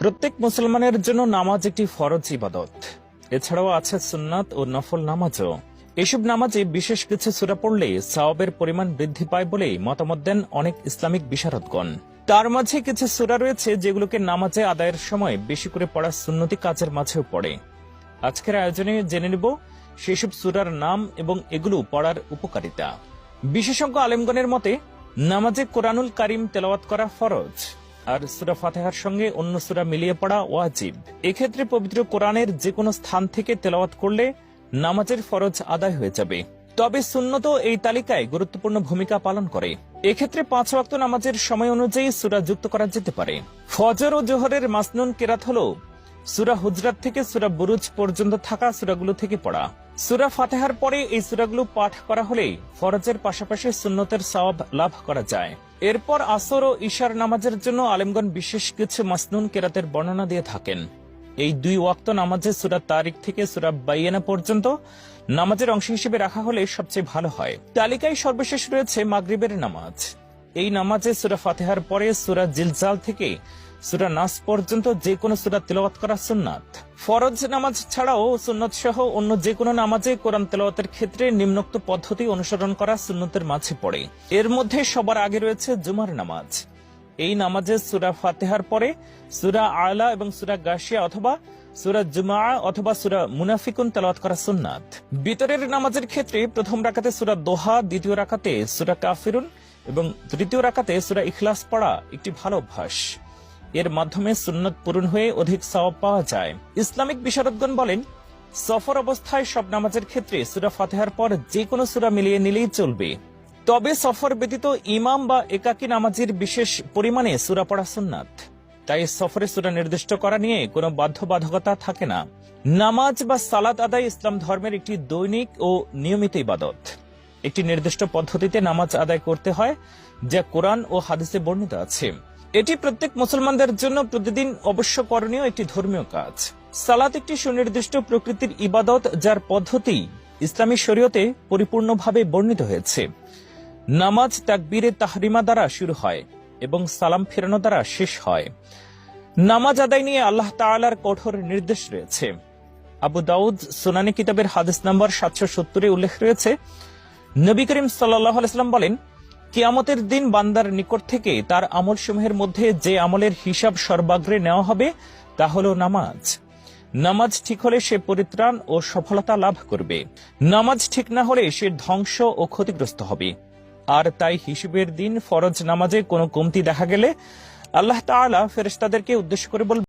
প্রত্যেক মুসলমানের জন্য নামাজ একটি ফরজ ইবাদত। এছাড়াও আছে সুন্নাত ও নফল নামাজও। এসব নামাজে বিশেষ কিছু সূরা পড়লে সওয়াবের পরিমাণ বৃদ্ধি পায় বলে মতামত দেন অনেক ইসলামিক বিশারদগণ। তার মাঝে কিছু সূরা রয়েছে যেগুলোকে নামাজে আদায়ের সময় বেশি করে পড়া সুন্নতি কাজের মাঝেও পড়ে। আজকের আয়োজনে জেনে নেব সেসব সূরার নাম এবং এগুলো পড়ার উপকারিতা। বিশেষজ্ঞ আলেমগণের মতে নামাজে কোরআনুল কারীম তেলাওয়াত করা ফরজ, আর সূরা ফাতিহার সঙ্গে অন্য সূরা মিলিয়ে পড়া ওয়াজিব। এক্ষেত্রে পবিত্র কোরআনের যে কোনো স্থান থেকে তেলাওয়াত করলে নামাজের ফরজ আদায় হয়ে যাবে। তবে সুন্নত এই তালিকায় গুরুত্বপূর্ণ ভূমিকা পালন করে। এক্ষেত্রে 5 ওয়াক্ত নামাজের সময় অনুযায়ী সূরা যুক্ত করা যেতে পারে। ফজর ও জোহরের মাসনুন কেরাত হলো সূরা হুজরাত থেকে সূরা বুরুজ পর্যন্ত থাকা সূরাগুলো থেকে পড়া। সূরা ফাতিহার পরে এই সূরাগুলো পাঠ করা হলে ফরজের পাশাপাশি সুন্নতের সওয়াব লাভ করা যায়। এরপর আসর ও ইশার নামাজের জন্য আলেমগণ বিশেষ কিছু মাসনুন কেরাতের বর্ণনা দিয়ে থাকেন। এই 2 ওয়াক্ত নামাজে সূরা তারিক থেকে সূরা বাইয়ানা পর্যন্ত নামাজের অংশ হিসেবে রাখা হলে সবচেয়ে ভালো হয়। তালিকায় সর্বশেষ রয়েছে মাগরিবের নামাজ। এই নামাজে সূরা ফাতিহার পরে সূরা জিলজাল থেকে সূরা নাস পর্যন্ত যে কোনো সূরা তিলাওয়াত করা সুন্নাত। ফরজ নামাজ ছাড়াও সুন্নত সহ অন্য যে কোনো নামাজে কোরআন তেলাওয়াতের ক্ষেত্রে নিম্নোক্ত পদ্ধতি অনুসরণ করা সুন্নতের মাঝে পড়ে। এর মধ্যে সবার আগে রয়েছে জুমার নামাজ। এই নামাজে সূরা ফাতিহার পরে সূরা আলা এবং সূরা গাশিয়া অথবা সূরা জুমআ অথবা সূরা মুনাফিকুন তেলাওয়াত করা সুন্নাত। বিতরের নামাজের ক্ষেত্রে প্রথম রাকাতে সূরা দোহা, দ্বিতীয় রাকাতে সূরা কাফিরুন এবং তৃতীয় রাকাতে সূরা ইখলাস পড়া একটি ভালো অভ্যাস। এর মাধ্যমে সুন্নত পূরণ হয়ে অধিক সওয়াব পাওয়া যায়। ইসলামিক বিশারদগণ বলেন, সফর অবস্থায় সব নামাজের ক্ষেত্রে সূরা ফাতিহার পর যে কোনো সূরা মিলিয়ে নিলেই চলবে। তবে সফর ব্যতীত ইমাম বা একাকী নামাজের বিশেষ পরিমাণে সূরা পড়া সুন্নাত। তাই সফরে সূরা নির্দিষ্ট করা নিয়ে কোনো বাধ্যবাধকতা থাকে না। নামাজ বা সালাত আদায় ইসলাম ধর্মের একটি দৈনিক ও নিয়মিত ইবাদত। একটি নির্দিষ্ট পদ্ধতিতে নামাজ আদায় করতে হয়, যা কোরআন ও হাদিসে বর্ণিত আছে। এটি প্রত্যেক মুসলমানদের জন্য প্রতিদিন অবশ্য করণীয় একটি ধর্মীয় কাজ। সালাত একটি সুনির্দিষ্ট প্রকৃতির ইবাদত, যার পদ্ধতি ইসলামী শরীয়তে পরিপূর্ণভাবে বর্ণিত হয়েছে। নামাজ তাকবীরে তাহরিমা দ্বারা শুরু হয় এবং সালাম ফেরানো দ্বারা শেষ হয়। নামাজ আদায় নিয়ে আল্লাহ তাআলার কঠোর নির্দেশ রয়েছে। আবু দাউদ সুনানি কিতাবের হাদিস নম্বর 770-এ উল্লেখ রয়েছে, নবী করিম সাল্লাল্লাহু আলাইহি ওয়াসাল্লাম বলেন, কিয়ামতের দিন বান্দার নিকট থেকে তার আমলসমূহের মধ্যে যে আমলের হিসাব সর্বাগ্রে নেওয়া হবে তা হলো নামাজ। নামাজ ঠিক হলে সে পরিত্রাণ ও সফলতা লাভ করবে। নামাজ ঠিক না হলে সে ধ্বংস ও ক্ষতিগ্রস্ত হবে। আর তাই হিসেবের দিন ফরজ নামাজে কোনো কমতি দেখা গেলে আল্লাহ তাআলা ফেরেশতাদেরকে উদ্দেশ্য করে বলবেন,